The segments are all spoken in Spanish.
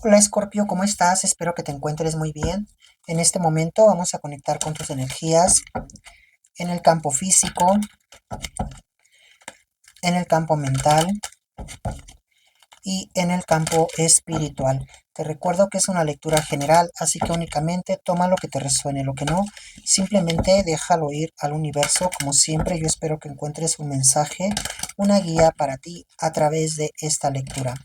Hola Escorpio, ¿cómo estás? Espero que te encuentres muy bien. En este momento vamos a conectar con tus energías en el campo físico, en el campo mental y en el campo espiritual. Te recuerdo que es una lectura general, así que únicamente toma lo que te resuene, lo que no, simplemente déjalo ir al universo. Como siempre, yo espero que encuentres un mensaje, una guía para ti a través de esta lectura.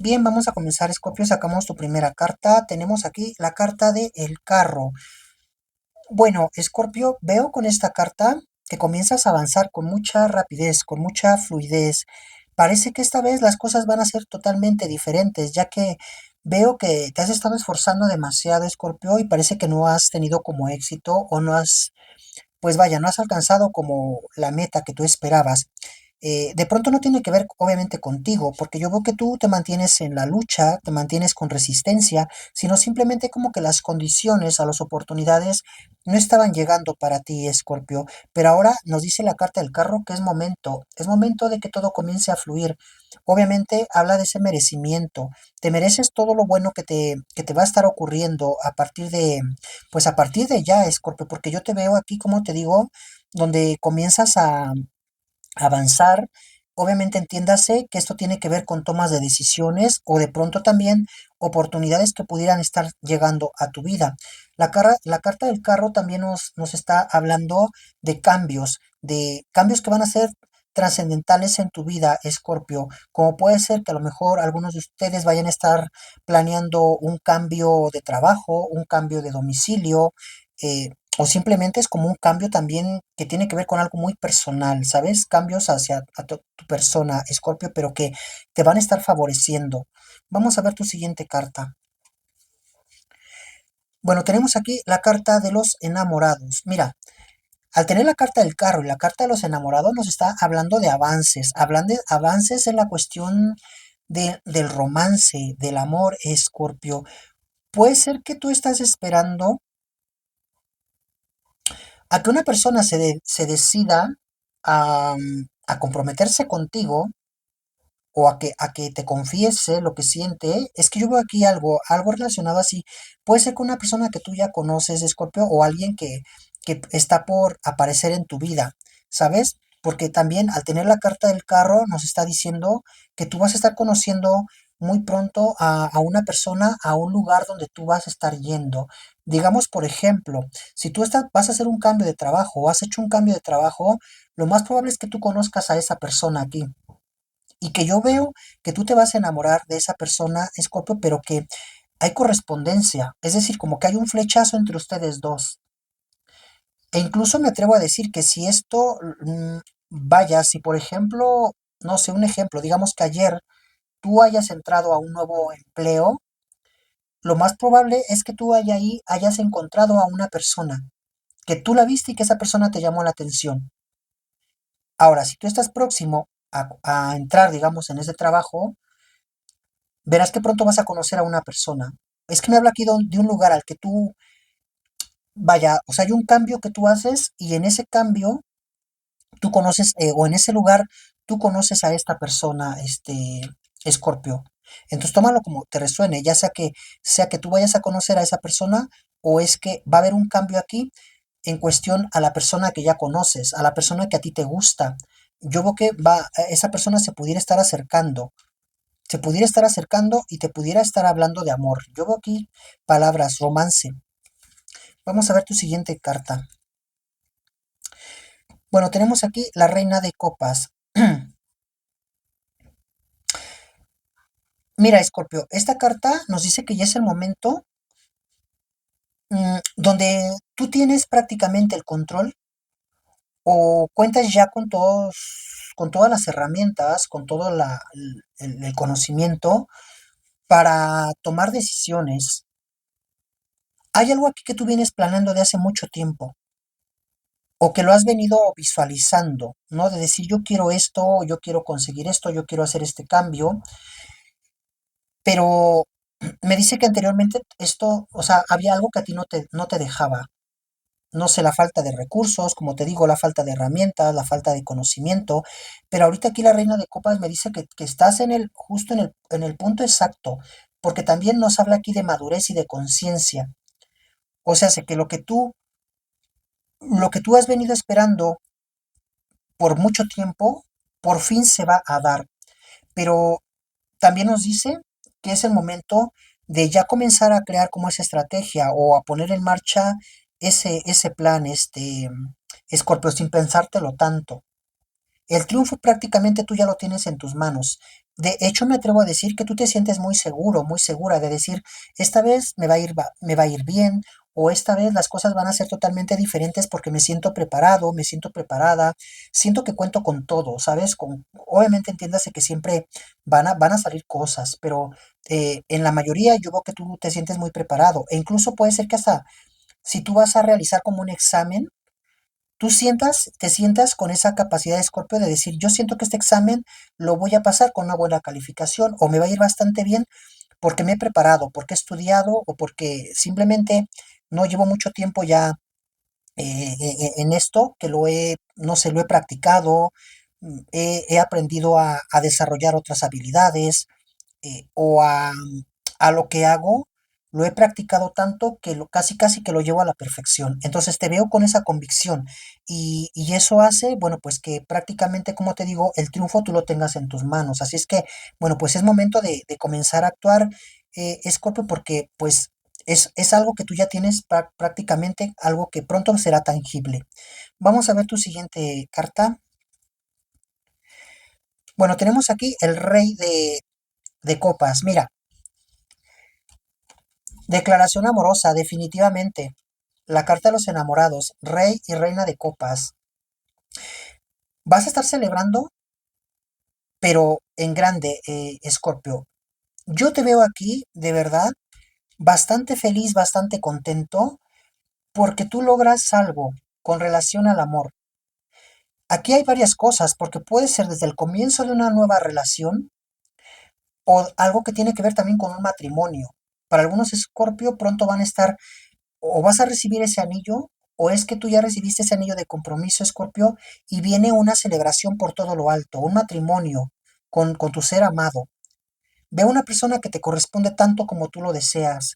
Bien, vamos a comenzar, Escorpio. Sacamos tu primera carta. Tenemos aquí la carta de el carro. Bueno, Escorpio, veo con esta carta que comienzas a avanzar con mucha rapidez, con mucha fluidez. Parece que esta vez las cosas van a ser totalmente diferentes, ya que veo que te has estado esforzando demasiado, Escorpio, y parece que no has tenido como éxito o no has, pues vaya, no has alcanzado como la meta que tú esperabas. De pronto no tiene que ver obviamente contigo, porque yo veo que tú te mantienes en la lucha, te mantienes con resistencia, sino simplemente como que las condiciones a las oportunidades no estaban llegando para ti, Escorpio. Pero ahora nos dice la carta del carro que es momento de que todo comience a fluir. Obviamente habla de ese merecimiento. Te mereces todo lo bueno que te va a estar ocurriendo a partir de, pues a partir de ya, Escorpio, porque yo te veo aquí, como te digo, donde comienzas a avanzar. Obviamente entiéndase que esto tiene que ver con tomas de decisiones o de pronto también oportunidades que pudieran estar llegando a tu vida. La carta del carro también nos está hablando de cambios que van a ser trascendentales en tu vida, Escorpio, como puede ser que a lo mejor algunos de ustedes vayan a estar planeando un cambio de trabajo, un cambio de domicilio, o simplemente es como un cambio también que tiene que ver con algo muy personal, ¿sabes? Cambios hacia tu persona, Escorpio, pero que te van a estar favoreciendo. Vamos a ver tu siguiente carta. Bueno, tenemos aquí la carta de los enamorados. Mira, al tener la carta del carro y la carta de los enamorados nos está hablando de avances, hablan de avances en la cuestión del romance, del amor, Escorpio. Puede ser que tú estás esperando a que una persona se decida a comprometerse contigo o a que te confiese lo que siente. Es que yo veo aquí algo relacionado así. Puede ser con una persona que tú ya conoces, Escorpio, o alguien que está por aparecer en tu vida, ¿sabes? Porque también al tener la carta del carro nos está diciendo que tú vas a estar conociendo muy pronto a una persona, a un lugar donde tú vas a estar yendo. Digamos, por ejemplo, si tú vas a hacer un cambio de trabajo o has hecho un cambio de trabajo, lo más probable es que tú conozcas a esa persona aquí. Y que yo veo que tú te vas a enamorar de esa persona, Scorpio, pero que hay correspondencia. Es decir, como que hay un flechazo entre ustedes dos. E incluso me atrevo a decir que si esto, vaya, si por ejemplo, no sé, un ejemplo, digamos que ayer tú hayas entrado a un nuevo empleo, lo más probable es que tú ahí hayas encontrado a una persona, que tú la viste y que esa persona te llamó la atención. Ahora, si tú estás próximo a entrar, digamos, en ese trabajo, verás que pronto vas a conocer a una persona. Es que me habla aquí de un lugar al que tú, vaya, o sea, hay un cambio que tú haces y en ese cambio tú conoces, o en ese lugar tú conoces a esta persona, Escorpio. Entonces tómalo como te resuene, ya sea que tú vayas a conocer a esa persona o es que va a haber un cambio aquí en cuestión a la persona que ya conoces, a la persona que a ti te gusta. Yo veo que esa persona se pudiera estar acercando y te pudiera estar hablando de amor. Yo veo aquí palabras, romance. Vamos a ver tu siguiente carta. Bueno, tenemos aquí la reina de copas. Mira, Escorpio, esta carta nos dice que ya es el momento, donde tú tienes prácticamente el control o cuentas ya con todas las herramientas, con todo el conocimiento para tomar decisiones. Hay algo aquí que tú vienes planeando de hace mucho tiempo o que lo has venido visualizando, ¿no? De decir, yo quiero esto, yo quiero conseguir esto, yo quiero hacer este cambio, pero me dice que anteriormente esto, o sea, había algo que a ti no te dejaba. no sé, la falta de recursos, como te digo, la falta de herramientas, la falta de conocimiento, pero ahorita aquí la reina de copas me dice que estás justo en el punto exacto, porque también nos habla aquí de madurez y de conciencia. O sea, sé que lo que tú has venido esperando por mucho tiempo, por fin se va a dar. Pero también nos dice que es el momento de ya comenzar a crear como esa estrategia o a poner en marcha ese plan, Escorpio, sin pensártelo tanto. El triunfo prácticamente tú ya lo tienes en tus manos. De hecho, me atrevo a decir que tú te sientes muy seguro, muy segura de decir, esta vez me va a ir bien, o esta vez las cosas van a ser totalmente diferentes porque me siento preparado, me siento preparada, siento que cuento con todo, ¿sabes? Obviamente entiéndase que siempre van a salir cosas, pero en la mayoría yo veo que tú te sientes muy preparado, e incluso puede ser que hasta si tú vas a realizar como un examen, te sientas con esa capacidad de Escorpio de decir, yo siento que este examen lo voy a pasar con una buena calificación o me va a ir bastante bien porque me he preparado, porque he estudiado o porque simplemente no llevo mucho tiempo ya en esto, que no sé, lo he practicado, he aprendido a desarrollar otras habilidades, a lo que hago, lo he practicado tanto que casi casi que lo llevo a la perfección. Entonces te veo con esa convicción y eso hace, bueno, pues que prácticamente, como te digo, el triunfo tú lo tengas en tus manos. Así es que, bueno, pues es momento de comenzar a actuar, Scorpio, porque pues es algo que tú ya tienes prácticamente, algo que pronto será tangible. Vamos a ver tu siguiente carta. Bueno, tenemos aquí el rey de copas. Mira, declaración amorosa, definitivamente. La carta de los enamorados, rey y reina de copas. Vas a estar celebrando, pero en grande, Escorpio. Yo te veo aquí, de verdad, bastante feliz, bastante contento, porque tú logras algo con relación al amor. Aquí hay varias cosas, porque puede ser desde el comienzo de una nueva relación o algo que tiene que ver también con un matrimonio. Para algunos Escorpio pronto van a estar o vas a recibir ese anillo, o es que tú ya recibiste ese anillo de compromiso, Escorpio, y viene una celebración por todo lo alto, un matrimonio con tu ser amado. Ve una persona que te corresponde tanto como tú lo deseas,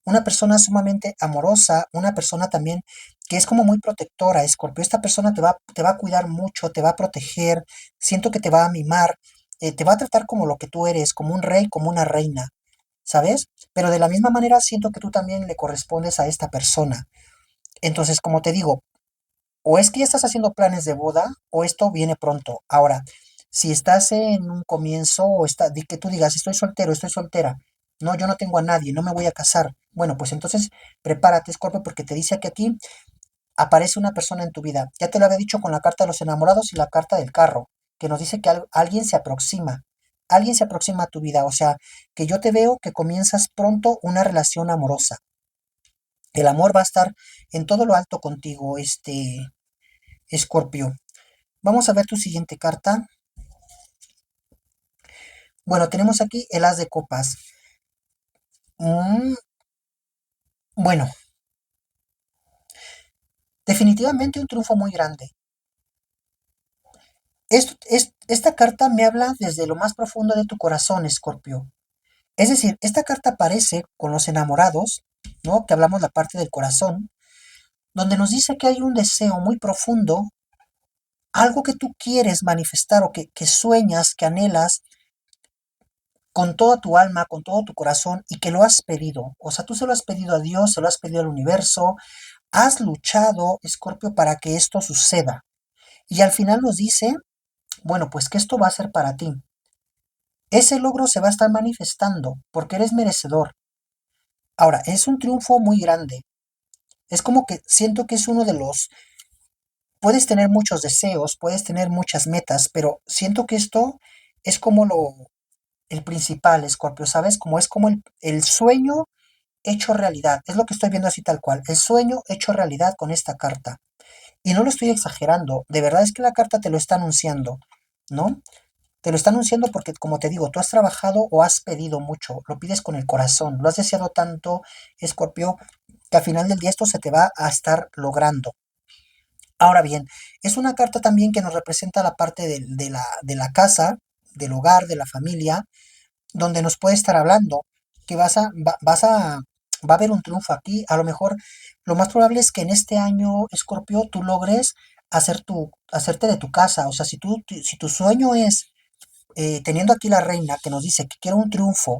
una persona sumamente amorosa, una persona también que es como muy protectora, Escorpio. Esta persona te va a cuidar mucho, te va a proteger, siento que te va a mimar, te va a tratar como lo que tú eres, como un rey, como una reina, ¿sabes? Pero de la misma manera siento que tú también le correspondes a esta persona. Entonces, como te digo, o es que ya estás haciendo planes de boda o esto viene pronto. Ahora, si estás en un comienzo o que tú digas, estoy soltero, estoy soltera, no, yo no tengo a nadie, no me voy a casar. Bueno, pues entonces prepárate, Scorpio, porque te dice que aquí aparece una persona en tu vida. Ya te lo había dicho con la carta de los enamorados y la carta del carro, que nos dice que alguien se aproxima. Alguien se aproxima a tu vida, o sea, que yo te veo que comienzas pronto una relación amorosa. El amor va a estar en todo lo alto contigo, Escorpio. Vamos a ver tu siguiente carta. Bueno, tenemos aquí el as de copas. Mm, bueno, definitivamente un triunfo muy grande. Esta carta me habla desde lo más profundo de tu corazón, Escorpio. Es decir, esta carta aparece con los enamorados, ¿no? Que hablamos la parte del corazón, donde nos dice que hay un deseo muy profundo, algo que tú quieres manifestar o que sueñas, que anhelas, con toda tu alma, con todo tu corazón y que lo has pedido. O sea, tú se lo has pedido a Dios, se lo has pedido al universo, has luchado, Escorpio, para que esto suceda. Y al final nos dice, bueno, pues que esto va a ser para ti. Ese logro se va a estar manifestando porque eres merecedor. Ahora, es un triunfo muy grande. Es como que siento que es uno de los... Puedes tener muchos deseos, puedes tener muchas metas, pero siento que esto es como el principal, Escorpio, ¿sabes? Como es como el sueño hecho realidad. Es lo que estoy viendo así tal cual. El sueño hecho realidad con esta carta. Y no lo estoy exagerando. De verdad es que la carta te lo está anunciando, ¿no? Te lo está anunciando porque, como te digo, tú has trabajado o has pedido mucho. Lo pides con el corazón. Lo has deseado tanto, Escorpio, que al final del día esto se te va a estar logrando. Ahora bien, es una carta también que nos representa la parte de la casa, del hogar, de la familia, donde nos puede estar hablando, que va a haber un triunfo aquí. A lo mejor, lo más probable es que en este año, Escorpio, tú logres hacerte de tu casa. O sea, si tu sueño es, teniendo aquí la reina que nos dice que quiero un triunfo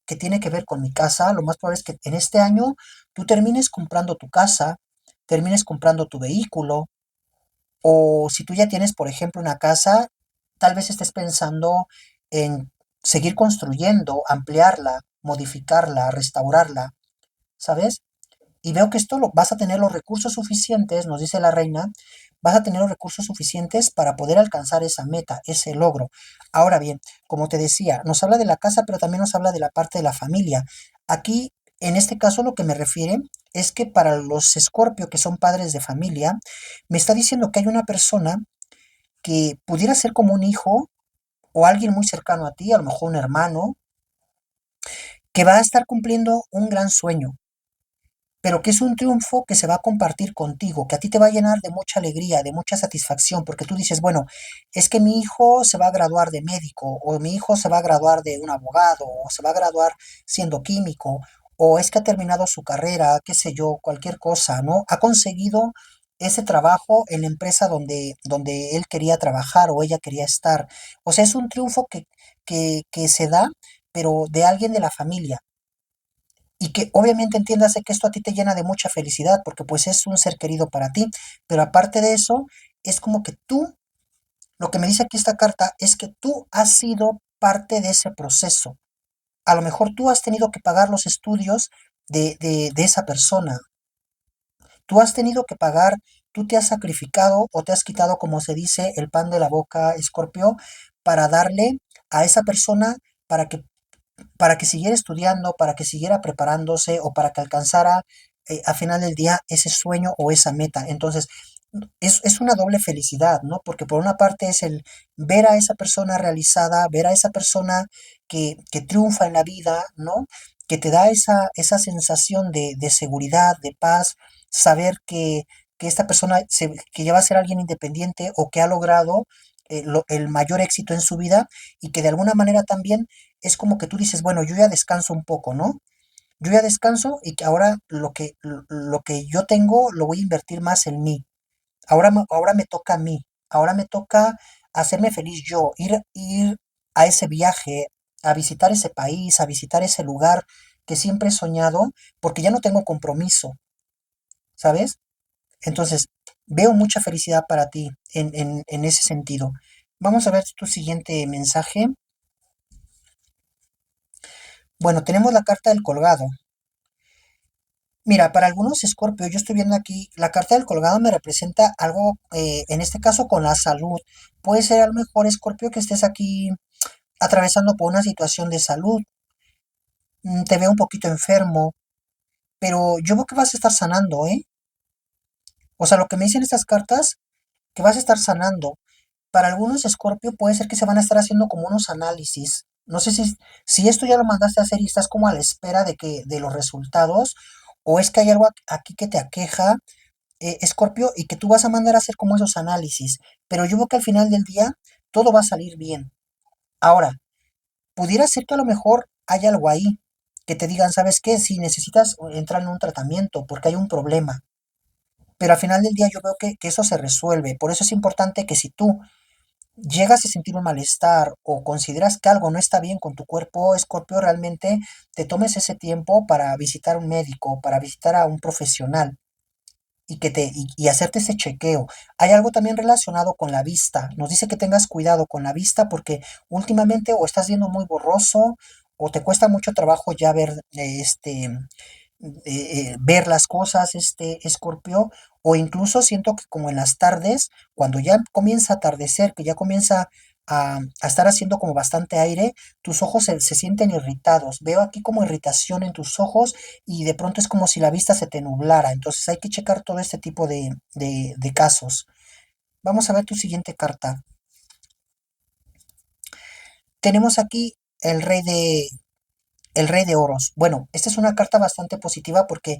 que tiene que ver con mi casa, lo más probable es que en este año tú termines comprando tu casa, termines comprando tu vehículo, o si tú ya tienes, por ejemplo, una casa, tal vez estés pensando en seguir construyendo, ampliarla, modificarla, restaurarla, ¿sabes? Y veo que vas a tener los recursos suficientes, nos dice la reina, vas a tener los recursos suficientes para poder alcanzar esa meta, ese logro. Ahora bien, como te decía, nos habla de la casa, pero también nos habla de la parte de la familia. Aquí, en este caso, lo que me refiere es que para los Escorpio, que son padres de familia, me está diciendo que hay una persona que pudiera ser como un hijo o alguien muy cercano a ti, a lo mejor un hermano, que va a estar cumpliendo un gran sueño, pero que es un triunfo que se va a compartir contigo, que a ti te va a llenar de mucha alegría, de mucha satisfacción, porque tú dices, bueno, es que mi hijo se va a graduar de médico, o mi hijo se va a graduar de un abogado, o se va a graduar siendo químico, o es que ha terminado su carrera, qué sé yo, cualquier cosa, ¿no? Ha conseguido ese trabajo en la empresa donde él quería trabajar o ella quería estar. O sea, es un triunfo que se da, pero de alguien de la familia. Y que obviamente entiéndase que esto a ti te llena de mucha felicidad, porque pues es un ser querido para ti, pero aparte de eso, es como que tú, lo que me dice aquí esta carta es que tú has sido parte de ese proceso. A lo mejor tú has tenido que pagar los estudios de esa persona. Tú has tenido que pagar, tú te has sacrificado o te has quitado, como se dice, el pan de la boca, Escorpio, para darle a esa persona para que siguiera estudiando, para que siguiera preparándose o para que alcanzara a final del día ese sueño o esa meta. Entonces, es una doble felicidad, ¿no? Porque por una parte es el ver a esa persona realizada, ver a esa persona que triunfa en la vida, ¿no? Que te da esa sensación de seguridad, de paz, saber que esta persona que ya va a ser alguien independiente o que ha logrado el mayor éxito en su vida y que de alguna manera también es como que tú dices, bueno, yo ya descanso un poco, ¿no? Yo ya descanso y que ahora lo que yo tengo lo voy a invertir más en mí. Ahora me toca a mí. Ahora me toca hacerme feliz yo, ir a ese viaje, a visitar ese país, a visitar ese lugar que siempre he soñado, porque ya no tengo compromiso, ¿sabes? Entonces, veo mucha felicidad para ti en ese sentido. Vamos a ver tu siguiente mensaje. Bueno, tenemos la carta del colgado. Mira, para algunos Escorpio, yo estoy viendo aquí, la carta del colgado me representa algo, en este caso con la salud. Puede ser a lo mejor Escorpio que estés aquí atravesando por una situación de salud, te veo un poquito enfermo, pero yo veo que vas a estar sanando, ¿eh? O sea, lo que me dicen estas cartas, que vas a estar sanando. Para algunos Escorpio puede ser que se van a estar haciendo como unos análisis. No sé si esto ya lo mandaste a hacer y estás como a la espera de los resultados, o es que hay algo aquí que te aqueja, Escorpio, y que tú vas a mandar a hacer como esos análisis. Pero yo veo que al final del día todo va a salir bien. Ahora, pudiera ser que a lo mejor hay algo ahí, que te digan, ¿sabes qué? Si necesitas entrar en un tratamiento porque hay un problema. Pero al final del día yo veo que eso se resuelve. Por eso es importante que si tú llegas a sentir un malestar o consideras que algo no está bien con tu cuerpo, Escorpio, realmente te tomes ese tiempo para visitar a un médico, para visitar a un profesional y hacerte ese chequeo. Hay algo también relacionado con la vista. Nos dice que tengas cuidado con la vista porque últimamente o estás viendo muy borroso o te cuesta mucho trabajo ya ver ver las cosas, Escorpio, o incluso siento que como en las tardes, cuando ya comienza a atardecer, que ya comienza a estar haciendo como bastante aire, tus ojos se sienten irritados. Veo aquí como irritación en tus ojos y de pronto es como si la vista se te nublara. Entonces hay que checar todo este tipo de casos. Vamos a ver tu siguiente carta. Tenemos aquí el rey El rey de oros. Bueno, esta es una carta bastante positiva porque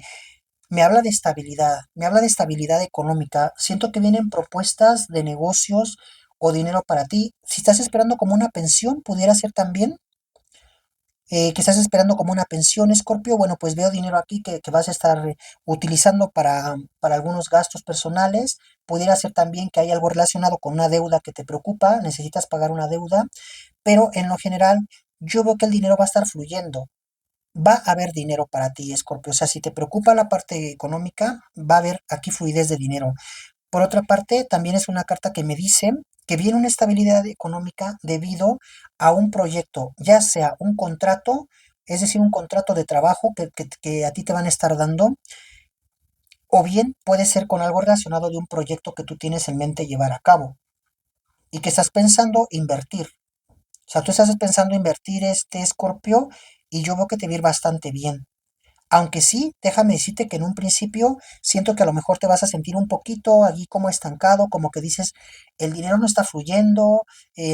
me habla de estabilidad económica. Siento que vienen propuestas de negocios o dinero para ti. Si estás esperando como una pensión, pudiera ser también que estás esperando como una pensión, Escorpio. Bueno, pues veo dinero aquí que vas a estar utilizando para algunos gastos personales. Pudiera ser también que hay algo relacionado con una deuda que te preocupa, necesitas pagar una deuda, pero en lo general yo veo que el dinero va a estar fluyendo. Va a haber dinero para ti, Escorpio. O sea, si te preocupa la parte económica, va a haber aquí fluidez de dinero. Por otra parte, también es una carta que me dice que viene una estabilidad económica debido a un proyecto, ya sea un contrato, es decir, un contrato de trabajo que a ti te van a estar dando, o bien puede ser con algo relacionado de un proyecto que tú tienes en mente llevar a cabo y que estás pensando invertir. O sea, tú estás pensando invertir este Escorpio y yo veo que te va a ir bastante bien. Aunque sí, déjame decirte que en un principio siento que a lo mejor te vas a sentir un poquito allí como estancado, como que dices, el dinero no está fluyendo,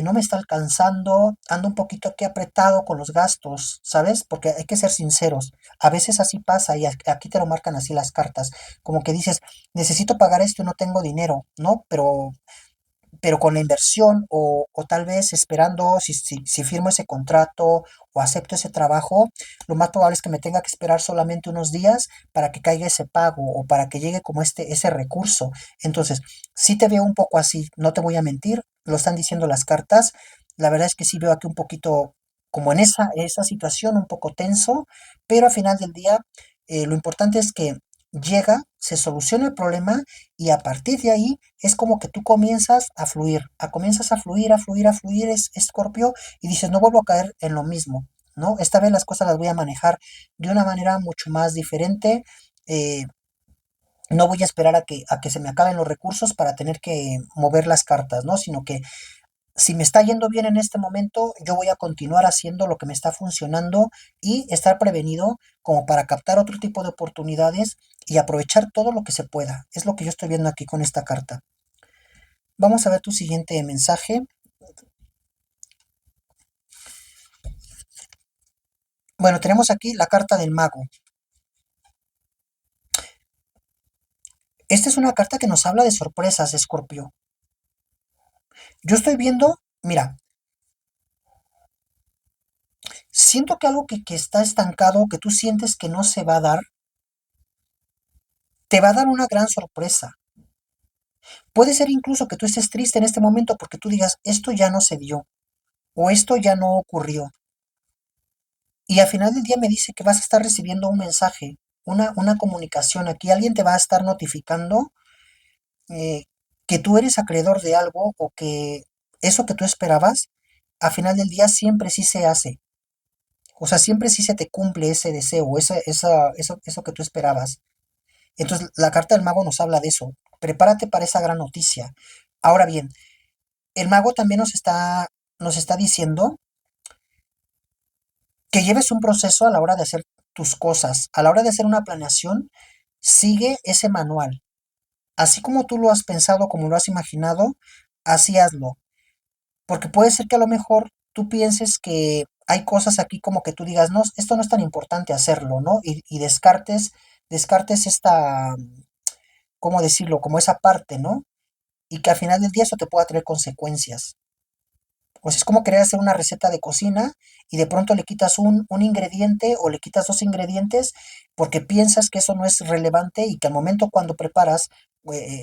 no me está alcanzando, ando un poquito aquí apretado con los gastos, ¿sabes? Porque hay que ser sinceros, a veces así pasa y aquí te lo marcan así las cartas, como que dices, necesito pagar esto y no tengo dinero, ¿no? Pero con la inversión o tal vez esperando si firmo ese contrato o acepto ese trabajo, lo más probable es que me tenga que esperar solamente unos días para que caiga ese pago o para que llegue como ese recurso. Entonces, sí te veo un poco así, no te voy a mentir, lo están diciendo las cartas. La verdad es que sí veo aquí un poquito como en esa situación, un poco tenso, pero al final del día, lo importante es que llega, se soluciona el problema y a partir de ahí es como que tú comienzas a fluir, comienzas a fluir, a fluir, a fluir, Escorpio, y dices, no vuelvo a caer en lo mismo, ¿no? Esta vez las cosas las voy a manejar de una manera mucho más diferente. eh, no voy a esperar a que se me acaben los recursos para tener que mover las cartas, ¿no? Sino que si me está yendo bien en este momento, yo voy a continuar haciendo lo que me está funcionando y estar prevenido como para captar otro tipo de oportunidades y aprovechar todo lo que se pueda. Es lo que yo estoy viendo aquí con esta carta. Vamos a ver tu siguiente mensaje. Bueno, tenemos aquí la carta del mago. Esta es una carta que nos habla de sorpresas, Escorpio. Yo estoy viendo, mira, siento que algo que está estancado, que tú sientes que no se va a dar, te va a dar una gran sorpresa. Puede ser incluso que tú estés triste en este momento porque tú digas, esto ya no se dio o esto ya no ocurrió. Y al final del día me dice que vas a estar recibiendo un mensaje, una comunicación. Aquí alguien te va a estar notificando eh, que tú eres acreedor de algo o que eso que tú esperabas, al final del día siempre sí se hace. O sea, siempre sí se te cumple ese deseo, eso que tú esperabas. Entonces, la carta del mago nos habla de eso. Prepárate para esa gran noticia. Ahora bien, el mago también nos está diciendo que lleves un proceso a la hora de hacer tus cosas. A la hora de hacer una planeación, sigue ese manual. Así como tú lo has pensado, como lo has imaginado, así hazlo. Porque puede ser que a lo mejor tú pienses que hay cosas aquí como que tú digas, no, esto no es tan importante hacerlo, ¿no? Y descartes esta, ¿cómo decirlo? Como esa parte, ¿no? Y que al final del día eso te pueda traer consecuencias. Pues es como querer hacer una receta de cocina y de pronto le quitas un ingrediente o le quitas dos ingredientes porque piensas que eso no es relevante y que al momento cuando preparas,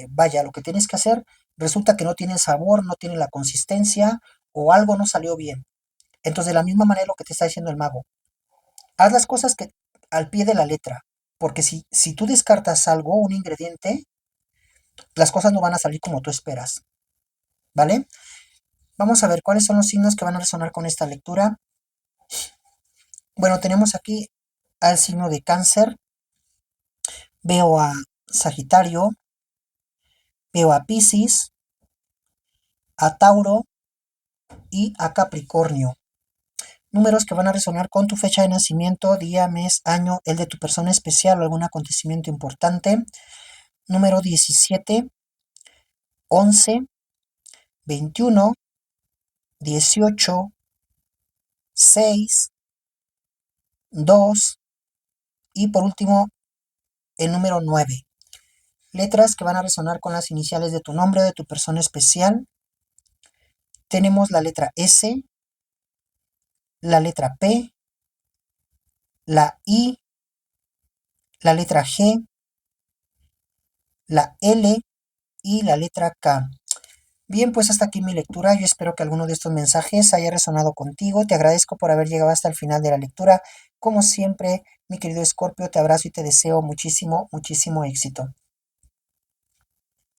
vaya, lo que tienes que hacer, resulta que no tiene el sabor, no tiene la consistencia o algo no salió bien. Entonces, de la misma manera lo que te está diciendo el mago, haz las cosas que al pie de la letra, porque si tú descartas algo, un ingrediente, las cosas no van a salir como tú esperas, ¿vale? Vamos a ver cuáles son los signos que van a resonar con esta lectura. Bueno, tenemos aquí al signo de Cáncer, veo a Sagitario, veo a Piscis, a Tauro y a Capricornio. Números que van a resonar con tu fecha de nacimiento, día, mes, año, el de tu persona especial o algún acontecimiento importante. Número 17, 11, 21, 18, 6, 2 y por último el número 9. Letras que van a resonar con las iniciales de tu nombre o de tu persona especial. Tenemos la letra S, la letra P, la I, la letra G, la L y la letra K. Bien, pues hasta aquí mi lectura. Yo espero que alguno de estos mensajes haya resonado contigo. Te agradezco por haber llegado hasta el final de la lectura. Como siempre, mi querido Escorpio, te abrazo y te deseo muchísimo, muchísimo éxito.